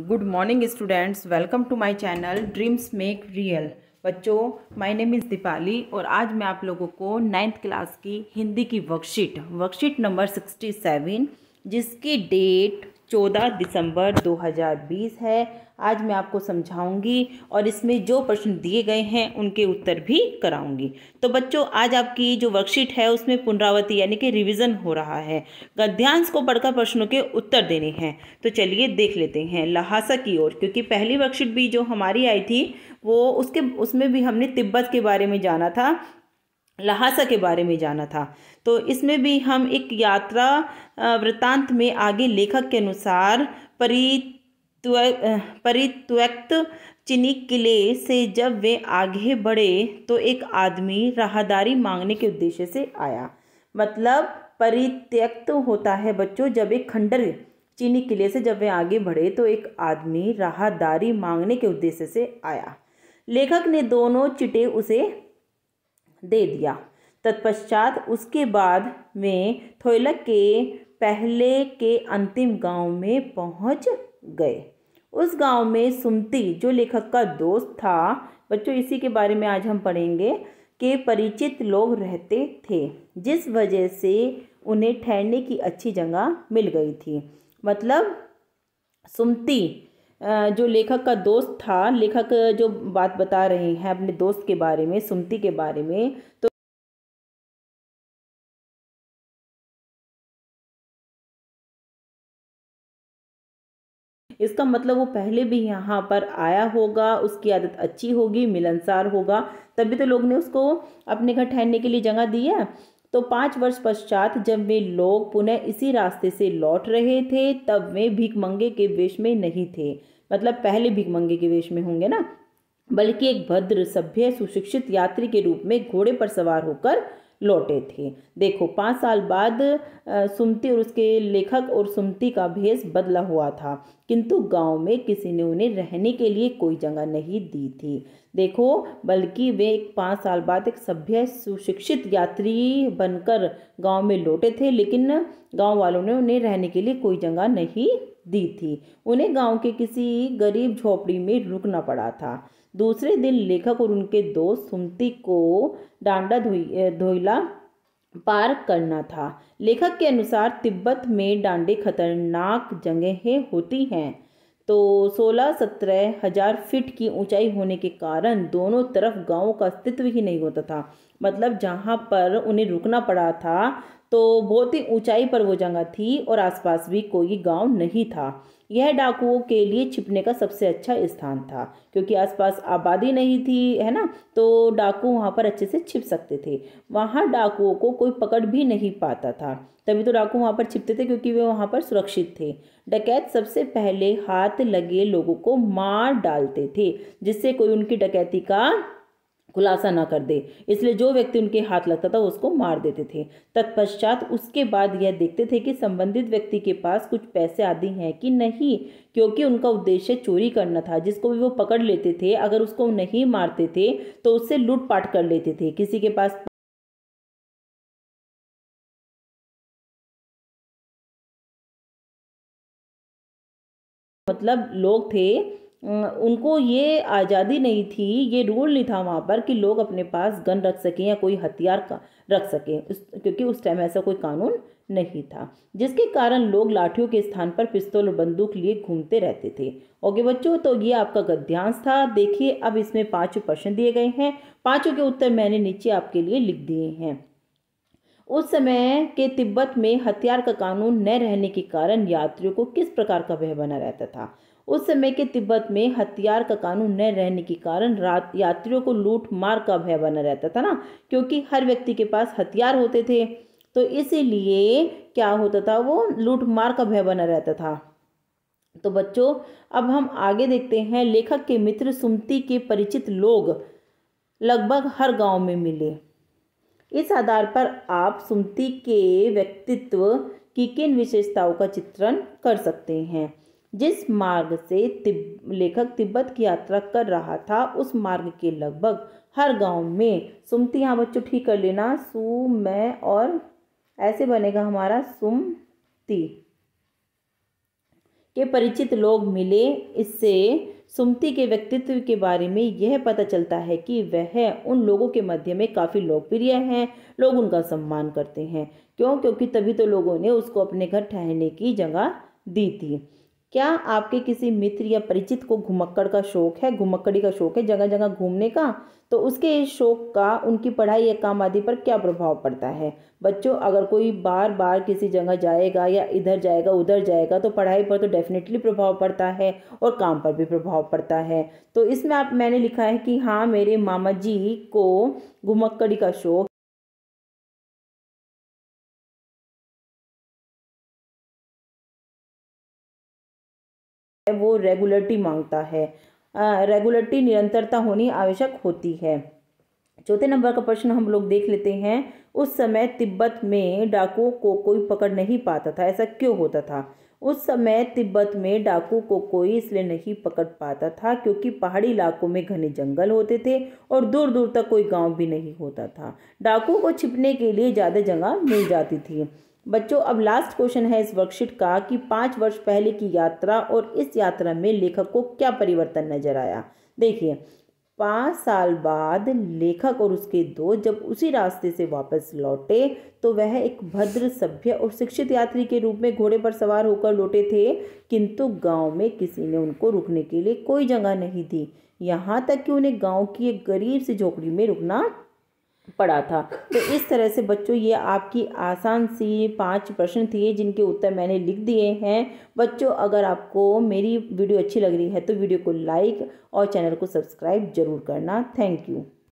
Good morning students, welcome to my channel dreams make real. बच्चों, my name is Deepali और आज मैं आप लोगों को 9th क्लास की हिंदी की वर्कशीट नंबर 67 जिसकी डेट 14 दिसंबर 2020 है। आज मैं आपको समझाऊंगी और इसमें जो प्रश्न दिए गए हैं उनके उत्तर भी कराऊंगी। तो बच्चों, आज आपकी जो वर्कशीट है उसमें पुनरावृत्ति यानी कि रिवीजन हो रहा है। गद्यांश को पढ़कर प्रश्नों के उत्तर देने हैं। तो चलिए देख लेते हैं लहासा की ओर, क्योंकि पहली वर्कशीट भी जो हमारी आई थी वो उसमें भी हमने तिब्बत के बारे में जाना था, लहासा के बारे में जाना था। तो इसमें भी हम एक यात्रा वृत्तांत में आगे लेखक के अनुसार परित्यक्त चीनी किले से जब वे आगे बढ़े तो एक आदमी राहदारी मांगने के उद्देश्य से आया। मतलब परित्यक्त होता है बच्चों जब एक खंडर चीनी किले से जब वे आगे बढ़े तो एक आदमी राहदारी मांगने के उद्देश्य से आया। लेखक ने दोनों चिटे उसे दे दिया। तत्पश्चात उसके बाद में थोइलक के पहले के अंतिम गांव में पहुंच गए। उस गांव में सुमती जो लेखक का दोस्त था, बच्चों इसी के बारे में आज हम पढ़ेंगे, के परिचित लोग रहते थे, जिस वजह से उन्हें ठहरने की अच्छी जगह मिल गई थी। मतलब सुमती जो लेखक का दोस्त था, लेखक जो बात बता रहे हैं अपने दोस्त के बारे में, सुमती के बारे में, तो इसका मतलब वो पहले भी यहाँ पर आया होगा, उसकी आदत अच्छी होगी, मिलनसार होगा, तभी तो लोग ने उसको अपने घर ठहरने के लिए जगह दी है। तो 5 वर्ष पश्चात जब वे लोग पुनः इसी रास्ते से लौट रहे थे तब वे भीखमंगे के वेश में नहीं थे। मतलब पहले भीखमंगे के वेश में होंगे ना, बल्कि एक भद्र सभ्य सुशिक्षित यात्री के रूप में घोड़े पर सवार होकर लौटे थे। देखो 5 साल बाद सुमती और उसके लेखक और सुमती का भेष बदला हुआ था, किंतु गांव में किसी ने उन्हें रहने के लिए कोई जगह नहीं दी थी। देखो, बल्कि वे 5 साल बाद एक सभ्य सुशिक्षित यात्री बनकर गांव में लौटे थे, लेकिन गांव वालों ने उन्हें रहने के लिए कोई जगह नहीं दी थी। उन्हें गांव के किसी गरीब झोपड़ी में रुकना पड़ा था। दूसरे दिन लेखक और उनके दोस्त सुमती को डांडा धोइला पार करना था। लेखक के अनुसार तिब्बत में डांडे खतरनाक जगहें होती हैं। तो 16-17 हजार फीट की ऊंचाई होने के कारण दोनों तरफ गांवों का अस्तित्व ही नहीं होता था। मतलब जहां पर उन्हें रुकना पड़ा था तो बहुत ही ऊंचाई पर वो जगह थी और आसपास भी कोई गांव नहीं था। यह डाकुओं के लिए छिपने का सबसे अच्छा स्थान था, क्योंकि आसपास आबादी नहीं थी, है ना, तो डाकू वहाँ पर अच्छे से छिप सकते थे। वहाँ डाकुओं को कोई पकड़ भी नहीं पाता था, तभी तो डाकू वहाँ पर छिपते थे, क्योंकि वे वहाँ पर सुरक्षित थे। डकैत सबसे पहले हाथ लगे लोगों को मार डालते थे, जिससे कोई उनकी डकैती का खुलासा ना कर दे, इसलिए जो व्यक्ति उनके हाथ लगता था उसको मार देते थे। तत्पश्चात उसके बाद यह देखते थे कि संबंधित व्यक्ति के पास कुछ पैसे आदि हैं कि नहीं, क्योंकि उनका उद्देश्य चोरी करना था। जिसको भी वो पकड़ लेते थे, अगर उसको नहीं मारते थे तो उससे लूटपाट कर लेते थे। किसी के पास मतलब लोग थे, उनको ये आज़ादी नहीं थी, ये रूल नहीं था वहाँ पर कि लोग अपने पास गन रख सकें या कोई हथियार का रख सकें, क्योंकि उस टाइम ऐसा कोई कानून नहीं था, जिसके कारण लोग लाठियों के स्थान पर पिस्तौल और बंदूक लिए घूमते रहते थे। ओके बच्चों, तो ये आपका गद्यांश था। देखिए अब इसमें 5 प्रश्न दिए गए हैं, 5 के उत्तर मैंने नीचे आपके लिए लिख दिए हैं। उस समय के तिब्बत में हथियार का कानून न रहने के कारण यात्रियों को किस प्रकार का भय बना रहता था। उस समय के तिब्बत में हथियार का कानून न रहने के कारण यात्रियों को लूट मार का भय बना रहता था ना, क्योंकि हर व्यक्ति के पास हथियार होते थे, तो इसीलिए क्या होता था, वो लूट मार का भय बना रहता था। तो बच्चों अब हम आगे देखते हैं। लेखक के मित्र सुमती के परिचित लोग लगभग हर गांव में मिले। इस आधार पर आप सुमती के व्यक्तित्व की किन विशेषताओं का चित्रण कर सकते हैं। जिस मार्ग से लेखक तिब्बत की यात्रा कर रहा था उस मार्ग के लगभग हर गांव में सुमती, यहाँ बच्चों ठीक कर लेना, सु मैं और ऐसे बनेगा हमारा सुमती, के परिचित लोग मिले। इससे सुमति के व्यक्तित्व के बारे में यह पता चलता है कि वह उन लोगों के मध्य में काफ़ी लोकप्रिय हैं, लोग उनका सम्मान करते हैं। क्यों? क्योंकि तभी तो लोगों ने उसको अपने घर ठहरने की जगह दी थी। क्या आपके किसी मित्र या परिचित को घुमक्कड़ का शौक है, घुमक्कड़ी का शौक है, जगह जगह घूमने का? तो उसके इस शौक का उनकी पढ़ाई या काम आदि पर क्या प्रभाव पड़ता है? बच्चों, अगर कोई बार बार किसी जगह जाएगा या इधर जाएगा उधर जाएगा तो पढ़ाई पर तो डेफिनेटली प्रभाव पड़ता है और काम पर भी प्रभाव पड़ता है। तो इसमें मैंने लिखा है कि हाँ, मेरे मामा जी को घुमक्कड़ी का शौक वो रेगुलरिटी मांगता है। रेगुलरिटी, निरंतरता होनी आवश्यक होती है। चौथे नंबर का प्रश्न हम लोग देख लेते हैं। उस समय तिब्बत में डाकुओं को कोई पकड़ नहीं पाता था, ऐसा क्यों होता था? उस समय तिब्बत में डाकू को कोई इसलिए नहीं पकड़ पाता था क्योंकि पहाड़ी इलाकों में घने जंगल होते थे और दूर दूर तक कोई गांव भी नहीं होता था। डाकू को छिपने के लिए ज़्यादा जगह मिल जाती थी। बच्चों, अब लास्ट क्वेश्चन है इस वर्कशीट का कि 5 वर्ष पहले की यात्रा और इस यात्रा में लेखक को क्या परिवर्तन नजर आया। देखिए, 5 साल बाद लेखक और उसके दोस्त जब उसी रास्ते से वापस लौटे तो वह एक भद्र, सभ्य और शिक्षित यात्री के रूप में घोड़े पर सवार होकर लौटे थे, किंतु गांव में किसी ने उनको रुकने के लिए कोई जगह नहीं थी। यहाँ तक कि उन्हें गांव की एक गरीब सी झोपड़ी में रुकना पड़ा था। तो इस तरह से बच्चों, ये आपकी आसान सी 5 प्रश्न थे जिनके उत्तर मैंने लिख दिए हैं। बच्चों, अगर आपको मेरी वीडियो अच्छी लग रही है तो वीडियो को लाइक और चैनल को सब्सक्राइब जरूर करना। Thank you.